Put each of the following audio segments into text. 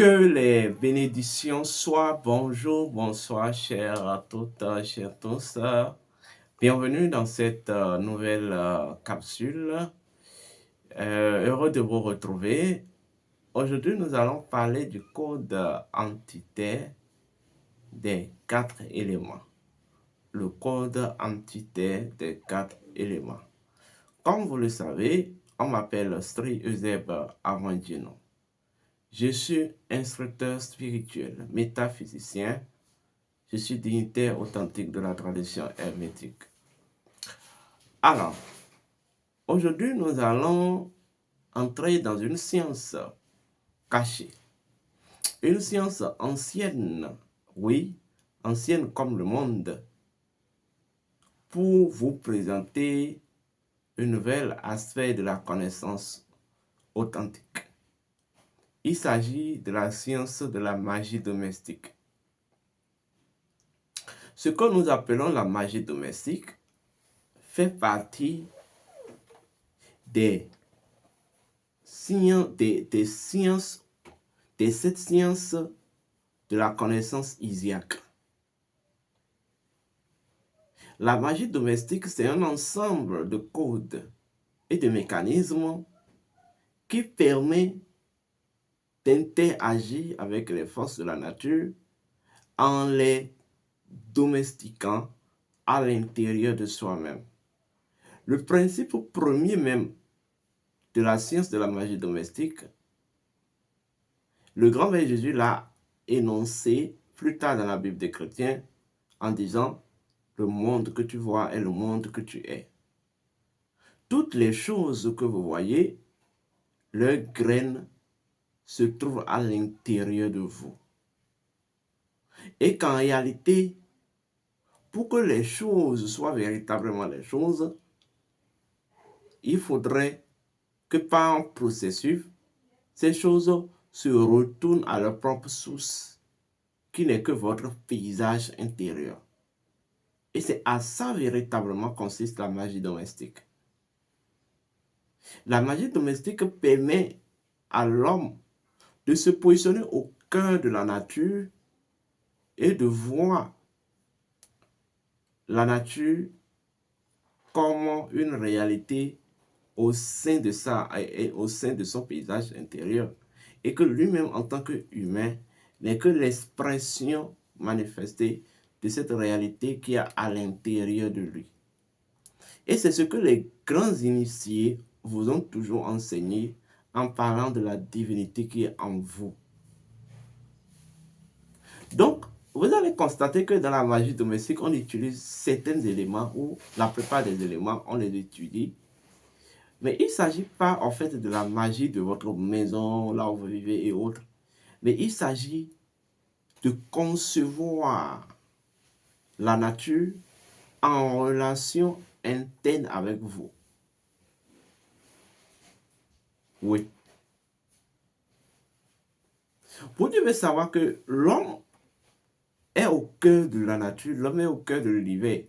Que les bénédictions soient, bonjour, bonsoir, chers à toutes, chers tous. Bienvenue dans cette nouvelle capsule. Heureux de vous retrouver. Aujourd'hui, nous allons parler du code entité des 4 éléments. Le code entité des 4 éléments. Comme vous le savez, on m'appelle Sri Euseb Avandino. Je suis instructeur spirituel, métaphysicien. Je suis dignitaire authentique de la tradition hermétique. Alors, aujourd'hui, nous allons entrer dans une science cachée. Une science ancienne, oui, ancienne comme le monde, pour vous présenter un nouvel aspect de la connaissance authentique. Il s'agit de la science de la magie domestique. Ce que nous appelons la magie domestique fait partie des sciences, des 7 sciences de la connaissance isiaque. La magie domestique, c'est un ensemble de codes et de mécanismes qui permet d'interagir avec les forces de la nature en les domestiquant à l'intérieur de soi-même. Le principe premier même de la science de la magie domestique, le grand Maître Jésus l'a énoncé plus tard dans la Bible des chrétiens en disant « Le monde que tu vois est le monde que tu es ». Toutes les choses que vous voyez, leurs graines se trouvent à l'intérieur de vous. Et qu'en réalité, pour que les choses soient véritablement les choses, il faudrait que par un processus, ces choses se retournent à leur propre source, qui n'est que votre paysage intérieur. Et c'est à ça véritablement consiste la magie domestique. La magie domestique permet à l'homme de se positionner au cœur de la nature et de voir la nature comme une réalité au sein de au sein de son paysage intérieur. Et que lui-même, en tant qu'humain, n'est que l'expression manifestée de cette réalité qui est à l'intérieur de lui. Et c'est ce que les grands initiés vous ont toujours enseigné en parlant de la divinité qui est en vous. Donc, vous allez constater que dans la magie domestique, on utilise certains éléments ou la plupart des éléments, on les étudie. Mais il ne s'agit pas en fait de la magie de votre maison, là où vous vivez et autres. Mais il s'agit de concevoir la nature en relation interne avec vous. Oui. Vous devez savoir que l'homme est au cœur de la nature, l'homme est au cœur de l'univers.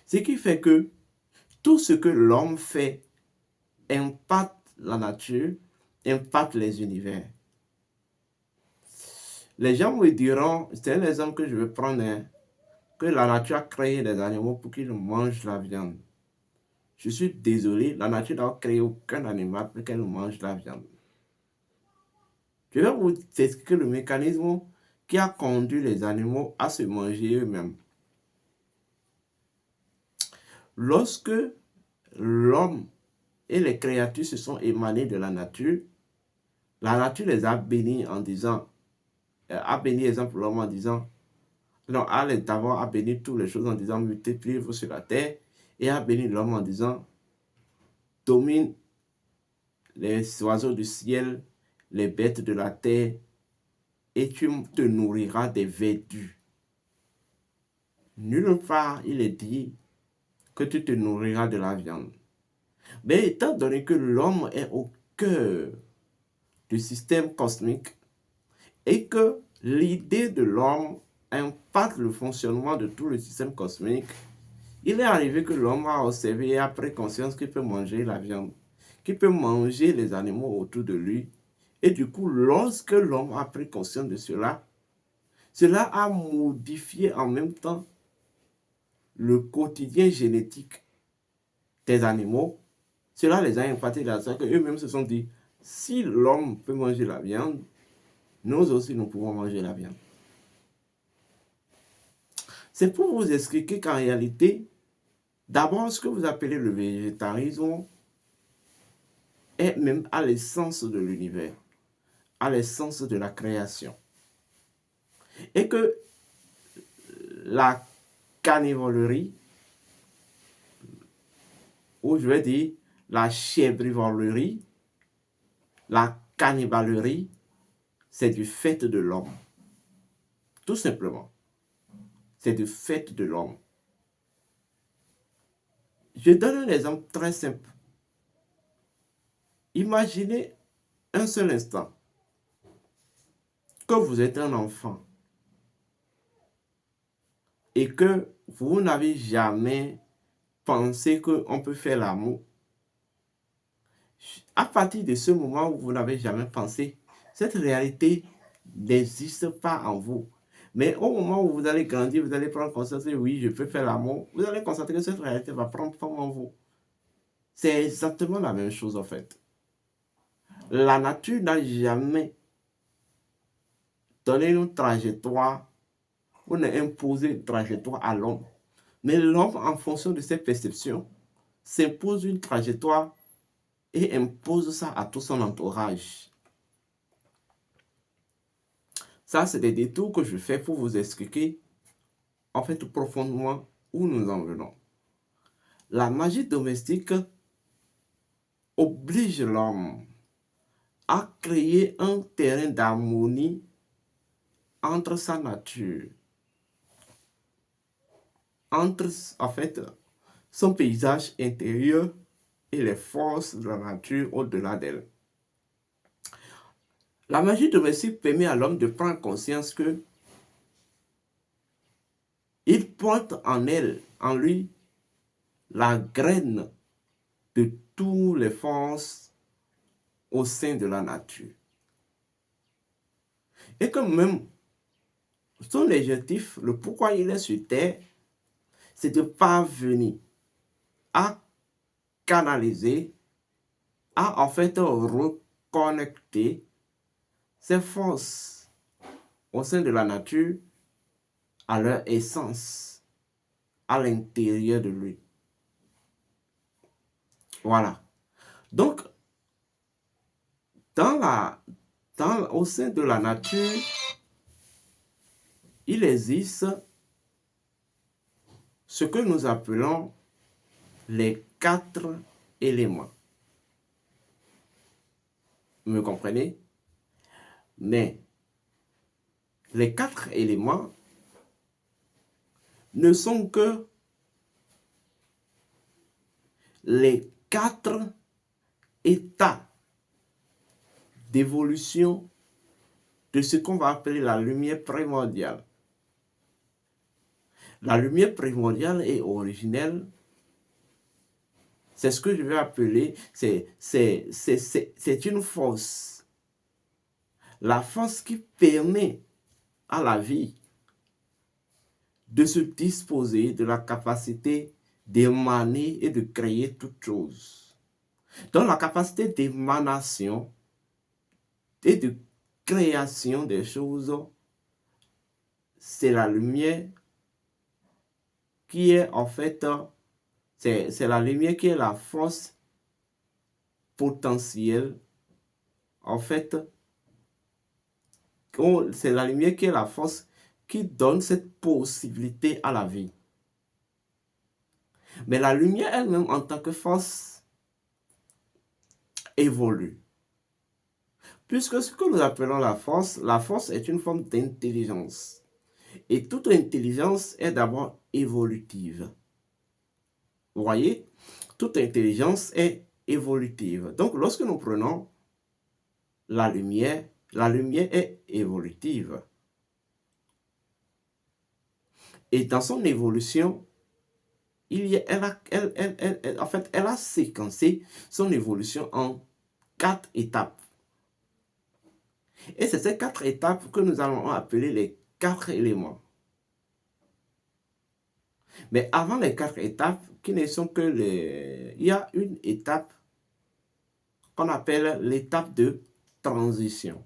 Ce qui fait que tout ce que l'homme fait impacte la nature, impacte les univers. Les gens me diront, c'est un exemple que je vais prendre, que la nature a créé les animaux pour qu'ils mangent la viande. Je suis désolé, la nature n'a créé aucun animal pour qu'elle mange la viande. Je vais vous expliquer le mécanisme qui a conduit les animaux à se manger eux-mêmes. Lorsque l'homme et les créatures se sont émanés de la nature les a bénis en disant, a béni exemple l'homme en disant, non, d'abord a béni toutes les choses en disant, multipliez-vous sur la terre, et a béni l'homme en disant, domine les oiseaux du ciel, les bêtes de la terre, et tu te nourriras des verdus. Nulle part, il est dit que tu te nourriras de la viande. Mais étant donné que l'homme est au cœur du système cosmique et que l'idée de l'homme impacte le fonctionnement de tout le système cosmique, il est arrivé que l'homme a observé et a pris conscience qu'il peut manger la viande, qu'il peut manger les animaux autour de lui Et du coup, lorsque l'homme a pris conscience de cela, cela a modifié en même temps le quotidien génétique des animaux. Cela les a impactés dans ça qu'eux-mêmes se sont dit, si l'homme peut manger la viande, nous aussi nous pouvons manger la viande. C'est pour vous expliquer qu'en réalité, d'abord, ce que vous appelez le végétarisme est même à l'essence de l'univers, à l'essence de la création. Et que la carnivalerie, ou je vais dire la chèvrivalerie, la cannibalerie, c'est du fait de l'homme. Tout simplement. C'est du fait de l'homme. Je donne un exemple très simple. Imaginez un seul instant que vous êtes un enfant et que vous n'avez jamais pensé qu'on peut faire l'amour. À partir de ce moment où vous n'avez jamais pensé, cette réalité n'existe pas en vous. Mais au moment où vous allez grandir, vous allez prendre conscience que oui, je peux faire l'amour, vous allez constater que cette réalité va prendre forme en vous. C'est exactement la même chose en fait. La nature n'a jamais donné une trajectoire, ou n'a imposé une trajectoire à l'homme. Mais l'homme, en fonction de ses perceptions, s'impose une trajectoire et impose ça à tout son entourage. Ça, c'est des détours que je fais pour vous expliquer, en fait, profondément où nous en venons. La magie domestique oblige l'homme à créer un terrain d'harmonie entre sa nature, entre, en fait, son paysage intérieur et les forces de la nature au-delà d'elle. La magie domestique permet à l'homme de prendre conscience que il porte en elle, en lui, la graine de toutes les forces au sein de la nature. Et que même son objectif, le pourquoi il est sur Terre, c'est de parvenir à canaliser, à en fait reconnecter ses forces au sein de la nature à leur essence, à l'intérieur de lui. Voilà. Donc, au sein de la nature, il existe ce que nous appelons les 4 éléments. Vous me comprenez? Mais les 4 éléments ne sont que les 4 états d'évolution de ce qu'on va appeler la lumière primordiale. La lumière primordiale est originelle. C'est ce que je vais appeler, c'est une force. La force qui permet à la vie de se disposer de la capacité d'émaner et de créer toute chose. Donc la capacité d'émanation et de création des choses, c'est la lumière qui est en fait, c'est la lumière qui est la force potentielle, en fait, c'est la lumière qui est la force qui donne cette possibilité à la vie. Mais la lumière elle-même en tant que force évolue. Puisque ce que nous appelons la force est une forme d'intelligence. Et toute intelligence est d'abord évolutive. Vous voyez, toute intelligence est évolutive. Donc, lorsque nous prenons la lumière est évolutive. Et dans son évolution, en fait, elle a séquencé son évolution en 4 étapes. Et c'est ces 4 étapes que nous allons appeler les 4 éléments. Mais avant les 4 étapes, qui ne sont que les... Il y a une étape qu'on appelle l'étape de transition.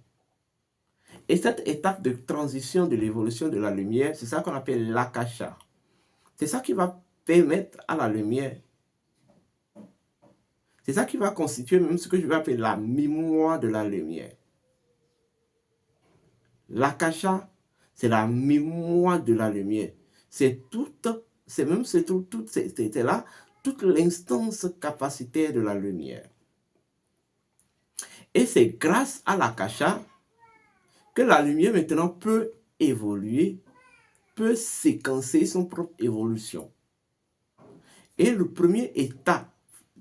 Et cette étape de transition de l'évolution de la lumière, c'est ça qu'on appelle l'akasha. C'est ça qui va permettre à la lumière, c'est ça qui va constituer même ce que je vais appeler la mémoire de la lumière. L'akasha, c'est la mémoire de la lumière. C'est là, toute l'instance capacitaire de la lumière. Et c'est grâce à l'akasha que la lumière maintenant peut évoluer, peut séquencer son propre évolution. Et le premier état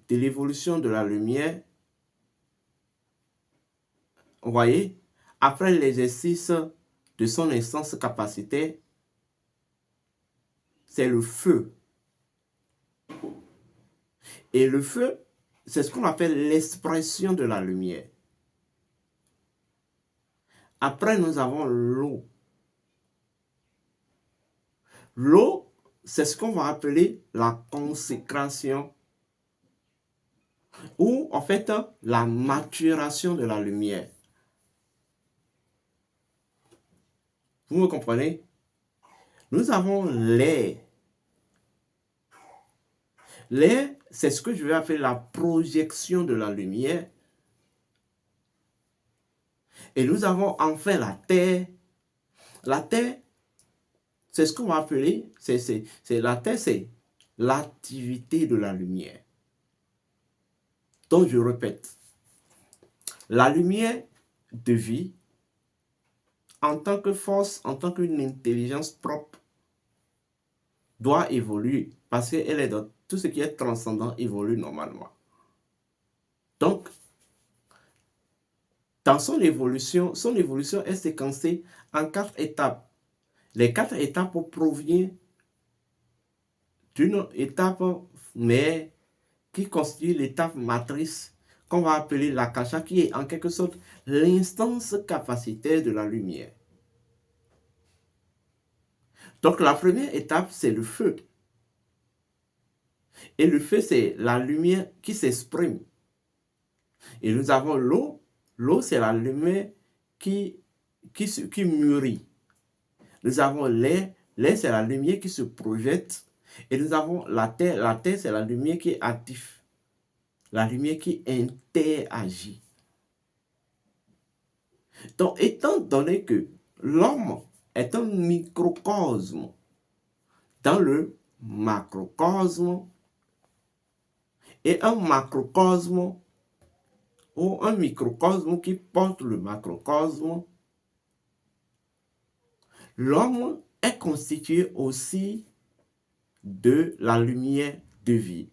de l'évolution de la lumière, vous voyez, après l'exercice de son instance capacitaire, c'est le feu. Et le feu, c'est ce qu'on appelle l'expression de la lumière. Après, nous avons l'eau. L'eau, c'est ce qu'on va appeler la consécration ou en fait la maturation de la lumière. Vous me comprenez? Nous avons l'air. L'air, c'est ce que je vais appeler la projection de la lumière. Et nous avons enfin la terre. La terre, c'est ce qu'on va appeler, la terre, c'est l'activité de la lumière. Donc je répète, la lumière de vie, en tant que force, en tant qu'une intelligence propre, doit évoluer parce qu'elle est dans tout ce qui est transcendant évolue normalement. Donc, dans son évolution est séquencée en 4 étapes. Les 4 étapes proviennent d'une étape mère qui constitue l'étape matrice qu'on va appeler l'akasha, qui est en quelque sorte l'instance capacitaire de la lumière. Donc la première étape, c'est le feu. Et le feu, c'est la lumière qui s'exprime. Et nous avons l'eau. L'eau, c'est la lumière qui mûrit. Nous avons l'air. L'air, c'est la lumière qui se projette. Et nous avons la terre. La terre, c'est la lumière qui est active. La lumière qui interagit. Donc, étant donné que l'homme est un microcosme dans le macrocosme, et un macrocosme ou un microcosme qui porte le macrocosme, l'homme est constitué aussi de la lumière de vie.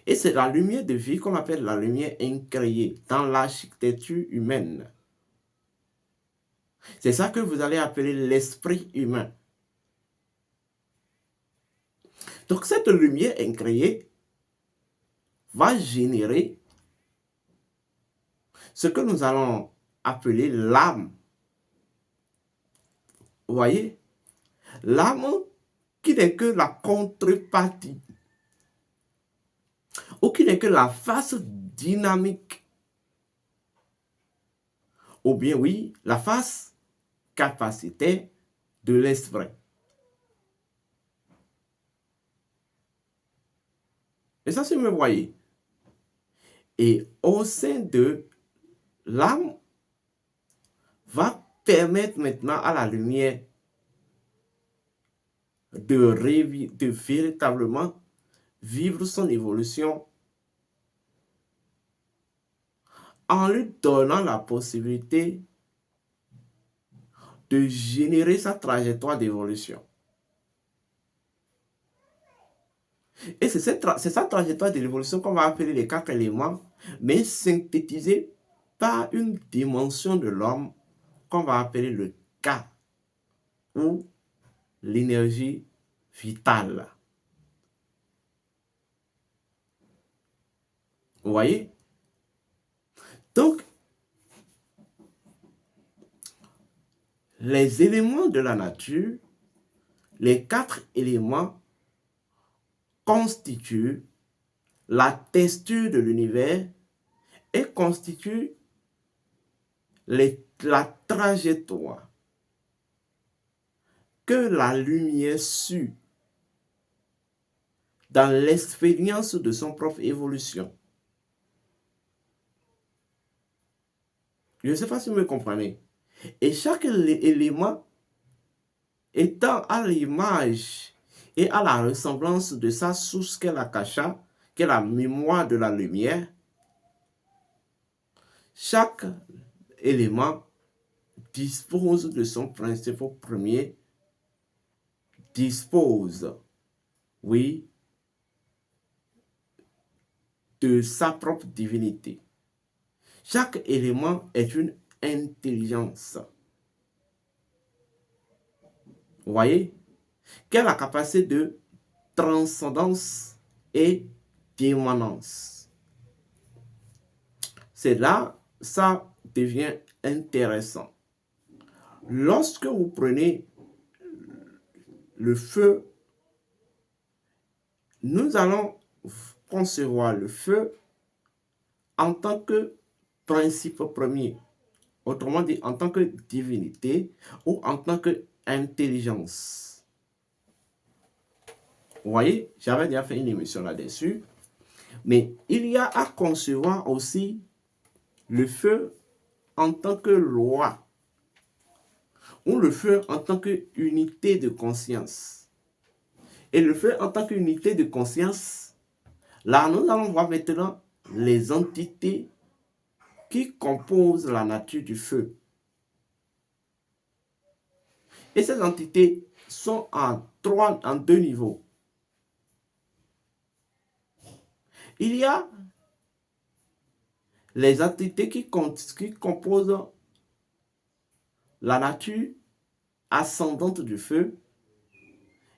Et c'est la lumière de vie qu'on appelle la lumière incréée dans l'architecture humaine. C'est ça que vous allez appeler l'esprit humain. Donc cette lumière incréée va générer ce que nous allons appeler l'âme. Vous voyez? L'âme qui n'est que la contrepartie, ou qui n'est que la face dynamique, ou bien oui, la face capacité de l'esprit. Et ça, si vous me voyez. Et au sein de l'âme, va permettre maintenant à la lumière de véritablement vivre son évolution en lui donnant la possibilité de générer sa trajectoire d'évolution. Et c'est sa trajectoire de l'évolution qu'on va appeler les 4 éléments, mais synthétisée par une dimension de l'homme qu'on va appeler le K, ou l'énergie vitale. Vous voyez? Donc, les éléments de la nature, les 4 éléments constituent la texture de l'univers et constituent la trajectoire que la lumière suit dans l'expérience de son propre évolution. Je ne sais pas si vous me comprenez. Et chaque élément étant à l'image et à la ressemblance de sa source qu'est l'akasha, qu'est la mémoire de la lumière, chaque élément dispose de son principe premier, dispose, oui, de sa propre divinité. Chaque élément est une intelligence. Vous voyez, qui a la capacité de transcendance et d'immanence. C'est là, ça devient intéressant. Lorsque vous prenez le feu, nous allons concevoir le feu en tant que principe premier, autrement dit en tant que divinité ou en tant que intelligence. Vous voyez, j'avais déjà fait une émission là-dessus, mais il y a à concevoir aussi le feu en tant que loi ou le feu en tant qu'unité de conscience. Et le feu en tant qu'unité de conscience, là nous allons voir maintenant les entités qui composent la nature du feu. Et ces entités sont en deux niveaux. Il y a les entités qui composent la nature ascendante du feu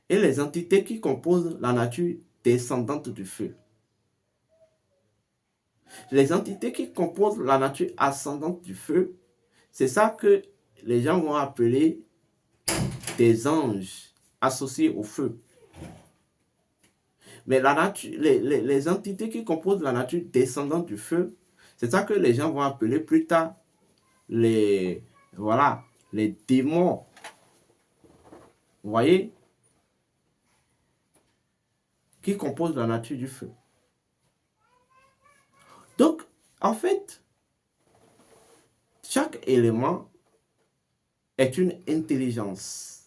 et les entités qui composent la nature descendante du feu. Les entités qui composent la nature ascendante du feu, c'est ça que les gens vont appeler des anges associés au feu. Mais la nature, les entités qui composent la nature descendante du feu, c'est ça que les gens vont appeler plus tard les démons. Vous voyez? Qui composent la nature du feu. Donc, en fait, chaque élément est une intelligence.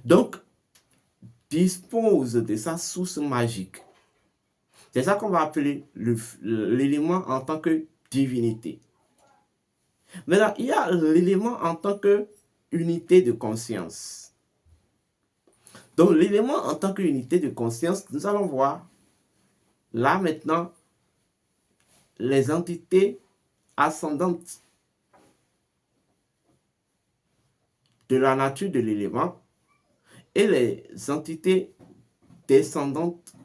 Donc, dispose de sa source magique. C'est ça qu'on va appeler l'élément en tant que divinité. Maintenant, il y a l'élément en tant que unité de conscience. Donc, l'élément en tant qu'unité de conscience, nous allons voir là maintenant les entités ascendantes de la nature de l'élément et les entités descendantes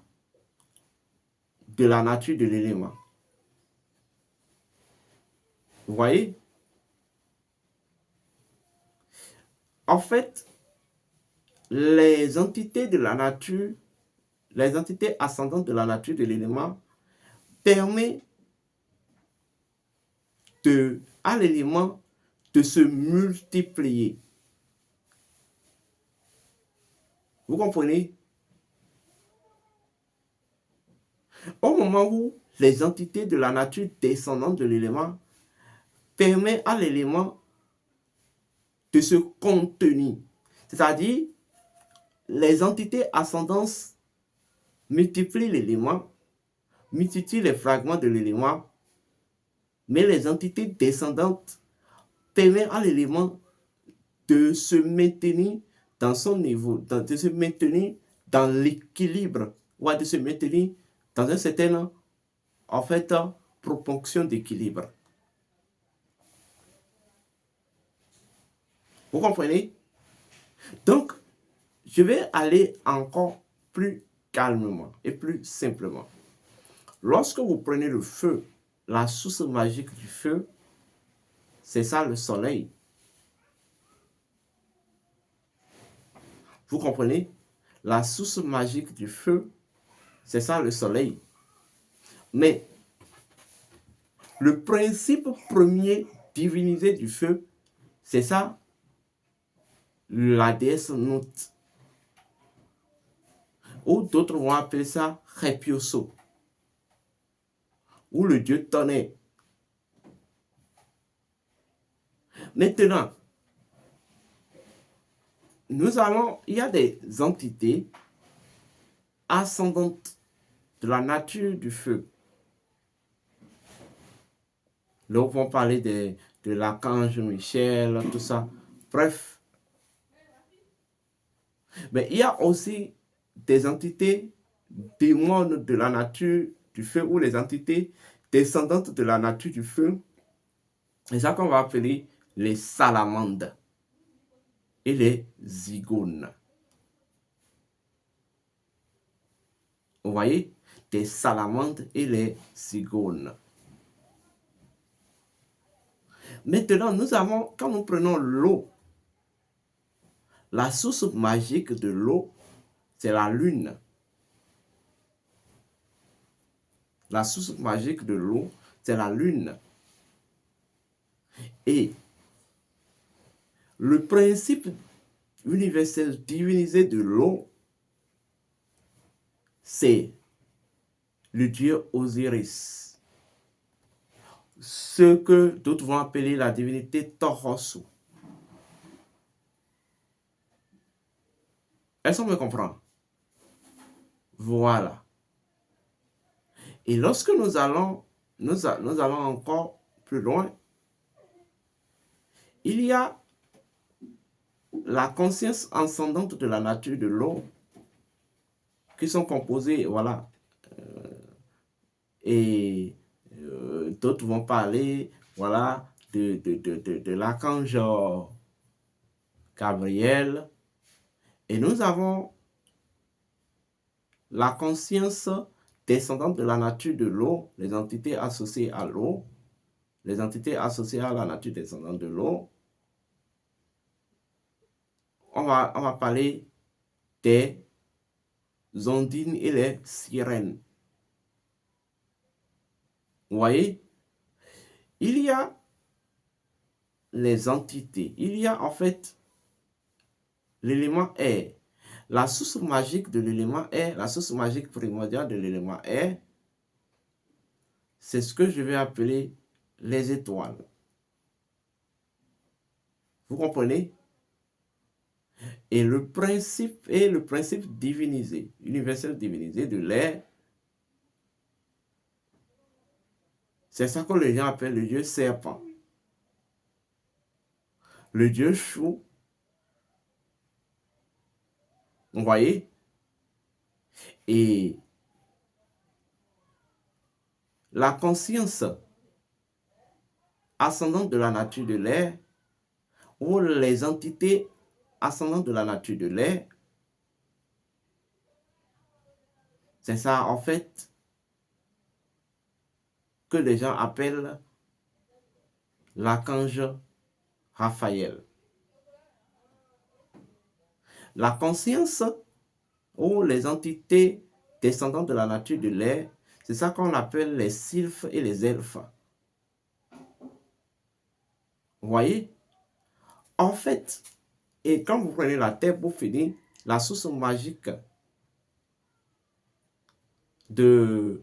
de la nature de l'élément. Vous voyez? En fait, les entités de la nature, les entités ascendantes de la nature de l'élément permettent à l'élément de se multiplier. Vous comprenez? Au moment où les entités de la nature descendantes de l'élément permettent à l'élément de se contenir, c'est-à-dire les entités ascendantes multiplient l'élément, multiplient les fragments de l'élément, mais les entités descendantes permettent à l'élément de se maintenir dans son niveau, de se maintenir dans l'équilibre, ou de se maintenir dans une certaine, en fait, proportion d'équilibre. Vous comprenez? Donc, je vais aller encore plus calmement et plus simplement. Lorsque vous prenez le feu la source magique du feu, c'est ça le soleil. Vous comprenez? La source magique du feu, c'est ça le soleil. Mais le principe premier divinisé du feu, c'est ça la déesse Nut. Ou d'autres vont appeler ça Repioso, ou le dieu tonnerre. Maintenant, il y a des entités ascendantes de la nature du feu. Nous vont parler de l'archange Michel, tout ça. Bref. Mais il y a aussi des entités démons de la nature du feu ou les entités descendantes de la nature du feu. C'est ça qu'on va appeler les salamandres et les zygones. Vous voyez, des salamandres et les zygones. Maintenant, quand nous prenons l'eau, la source magique de l'eau, c'est la lune. La source magique de l'eau, c'est la lune. Et le principe universel divinisé de l'eau, c'est le dieu Osiris. Ce que d'autres vont appeler la divinité Torosu. Est-ce qu'on me comprend? Voilà. Et lorsque nous allons encore plus loin, il y a la conscience ascendante de la nature de l'eau qui sont composées, voilà. Et d'autres vont parler, voilà, de l'archange Gabriel. Et nous avons la conscience descendante de la nature de l'eau, les entités associées à l'eau, les entités associées à la nature descendante de l'eau. On va parler des ondines et les sirènes. Vous voyez, il y a les entités, il y a en fait l'élément air. La source magique de l'élément air, la source magique primordiale de l'élément air, c'est ce que je vais appeler les étoiles. Vous comprenez? Et le principe divinisé, universel divinisé de l'air, c'est ça que les gens appellent le dieu serpent. Le dieu chou. Vous voyez? Et la conscience ascendante de la nature de l'air, ou les entités ascendantes de la nature de l'air, c'est ça en fait que les gens appellent l'archange Raphaël. La conscience ou les entités descendantes de la nature de l'air, c'est ça qu'on appelle les sylphes et les elfes. Vous voyez? En fait, et quand vous prenez la terre pour finir, la source magique de,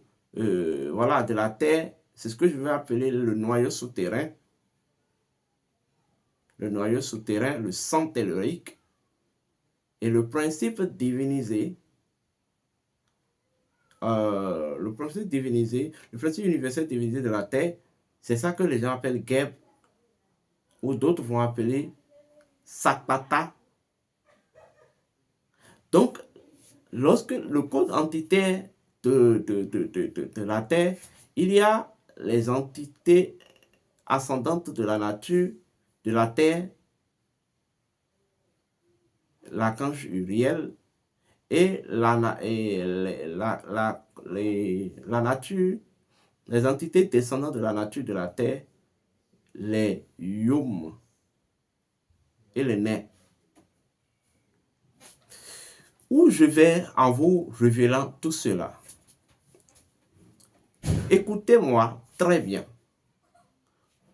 voilà, de la terre, c'est ce que je vais appeler le noyau souterrain. Le noyau souterrain, le sang tellurique. Et le principe divinisé, le principe universel divinisé de la terre, c'est ça que les gens appellent Geb, ou d'autres vont appeler Sakpata. Donc, lorsque le code entitaire de la Terre, il y a les entités ascendantes de la nature de la Terre, l'archange Uriel, et la nature les entités descendant de la nature de la terre, les Yum et les Nez, où je vais en vous révélant tout cela. Écoutez-moi très bien.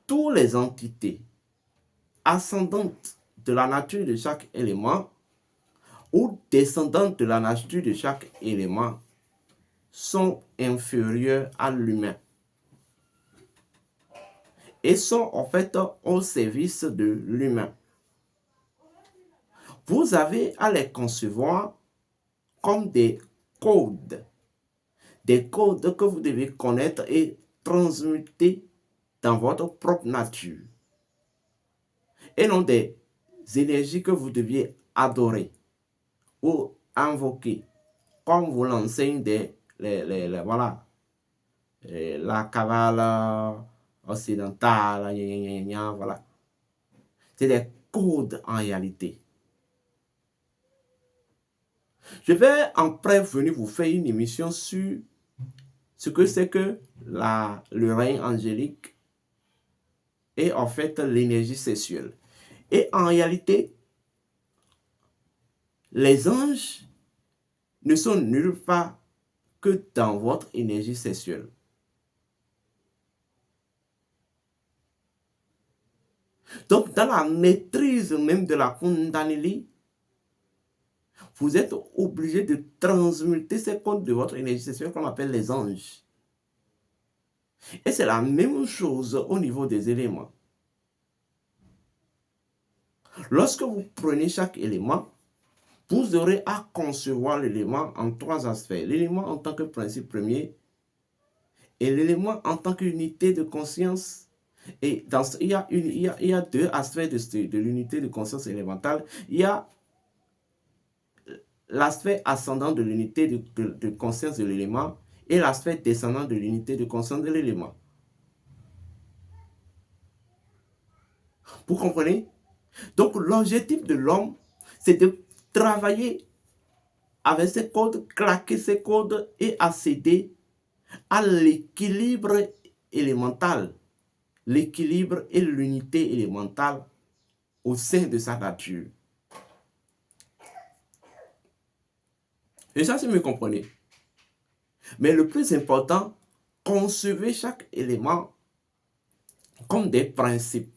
Toutes les entités ascendantes de la nature de chaque élément ou descendantes de la nature de chaque élément sont inférieures à l'humain et sont en fait au service de l'humain. Vous avez à les concevoir comme des codes que vous devez connaître et transmuter dans votre propre nature, et non des énergies que vous deviez adorer ou invoquer, comme vous l'enseignent voilà, la cavale occidentale, voilà. C'est des codes en réalité. Je vais en bref venir vous faire une émission sur ce que c'est que le règne angélique et en fait l'énergie sexuelle. Et en réalité, les anges ne sont nulle part que dans votre énergie sexuelle. Donc, dans la maîtrise même de la Kundalini, vous êtes obligé de transmuter ces codes de votre énergie sexuelle qu'on appelle les anges. Et c'est la même chose au niveau des éléments. Lorsque vous prenez chaque élément, vous aurez à concevoir l'élément en trois aspects. L'élément en tant que principe premier et l'élément en tant qu'unité de conscience. Et il y a deux aspects de l'unité de conscience élémentale. Il y a l'aspect ascendant de l'unité de conscience de l'élément et l'aspect descendant de l'unité de conscience de l'élément. Vous comprenez? Donc, l'objectif de l'homme, c'est de travailler avec ces codes, claquer ces codes et accéder à l'équilibre élémental, l'équilibre et l'unité élémentale au sein de sa nature. Et ça, si vous me comprenez. Mais le plus important, concevez chaque élément comme des principes.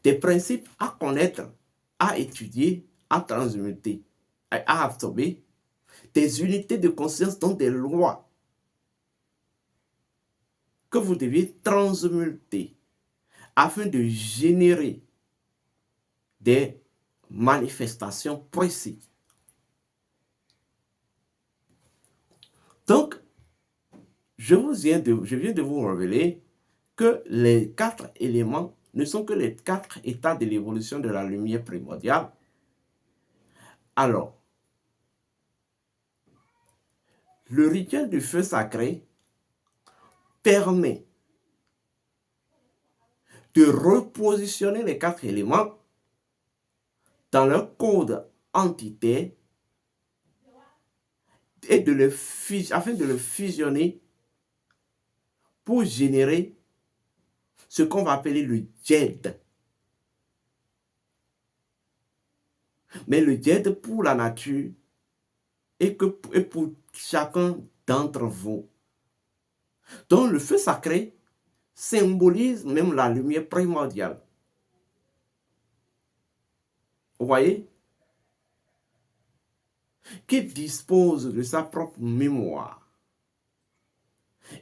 Des principes à connaître, à étudier, à transmuter, à absorber. Des unités de conscience, donc des lois que vous devez transmuter afin de générer des manifestations précises. Donc, je viens de vous révéler que les quatre éléments ne sont que les quatre états de l'évolution de la lumière primordiale. Alors, le rituel du feu sacré permet de repositionner les quatre éléments dans leur code entitaire et afin de le fusionner pour générer ce qu'on va appeler le djed. Mais le djed pour la nature et pour chacun d'entre vous. Donc le feu sacré symbolise même la lumière primordiale. Vous voyez? Qui dispose de sa propre mémoire.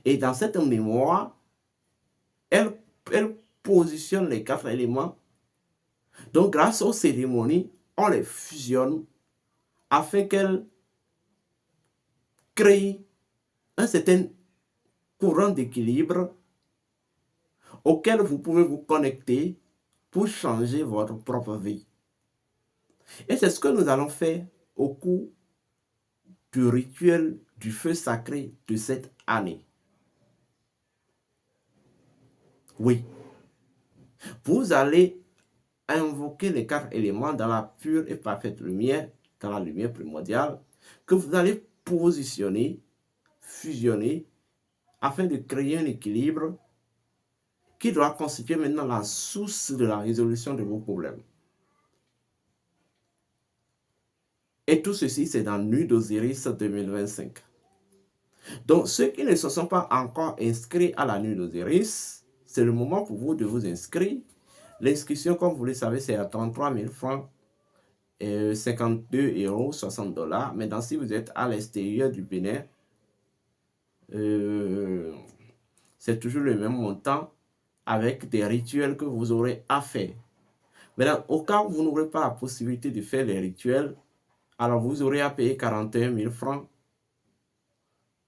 Et dans cette mémoire, elle positionne les quatre éléments. Donc grâce aux cérémonies, on les fusionne afin qu'elles créent un certain courant d'équilibre auquel vous pouvez vous connecter pour changer votre propre vie. Et c'est ce que nous allons faire au cours du rituel du feu sacré de cette année. Oui, vous allez invoquer les quatre éléments dans la pure et parfaite lumière, dans la lumière primordiale, que vous allez positionner, fusionner afin de créer un équilibre qui doit constituer maintenant la source de la résolution de vos problèmes. Et tout ceci, c'est dans Nuit d'Osiris 2025. Donc, ceux qui ne se sont pas encore inscrits à la Nuit d'Osiris, c'est le moment pour vous de vous inscrire. L'inscription, comme vous le savez, c'est à 33 000 francs, 52 €, 60 $. Maintenant, si vous êtes à l'extérieur du Bénin, c'est toujours le même montant avec des rituels que vous aurez à faire. Maintenant, au cas où vous n'aurez pas la possibilité de faire les rituels, alors vous aurez à payer 41 000 francs.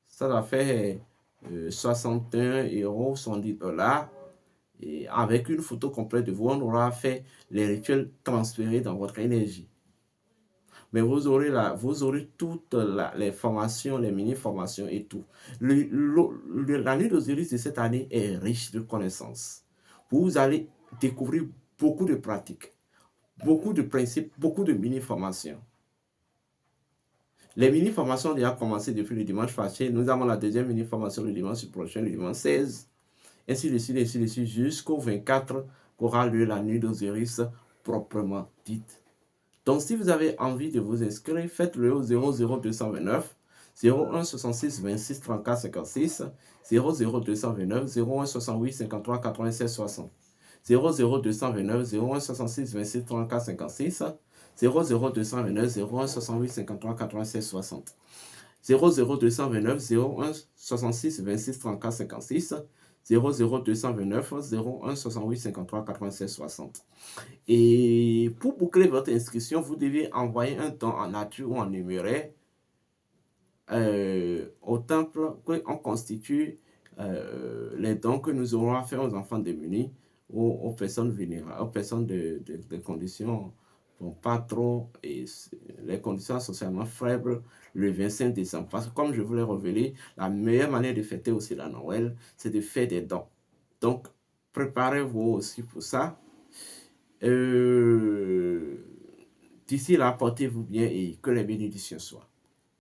Ça va faire 61 €, 110 $. Et avec une photo complète de vous, on aura fait les rituels transférés dans votre énergie. Mais vous aurez toutes les formations, les mini-formations et tout. La nuit d'Osiris de cette année est riche de connaissances. Vous allez découvrir beaucoup de pratiques, beaucoup de principes, beaucoup de mini-formations. Les mini-formations ont déjà commencé depuis le dimanche passé. Nous avons la deuxième mini-formation le dimanche prochain, le dimanche 16. Ainsi de suite, jusqu'au 24 qu'aura lieu la nuit d'Osiris proprement dite. Donc, si vous avez envie de vous inscrire, faites-le au 00229 01 66 26 34 56 00229 01 68 53 96 60 00229 01 66 26 34 56 00229 01 68 53 96 60 00229 01 66 26 34 56 00229 01 68 53 96 60. Et pour boucler votre inscription, vous devez envoyer un don en nature ou en numéraire au temple qu'on constitue les dons que nous aurons à faire aux enfants démunis ou aux personnes vulnérables, aux personnes de conditions pas trop, et les conditions socialement faibles le 25 décembre. Parce que comme je vous l'ai révélé, la meilleure manière de fêter aussi la Noël, c'est de faire des dons. Donc, préparez-vous aussi pour ça. D'ici là, portez-vous bien et que les bénédictions soient.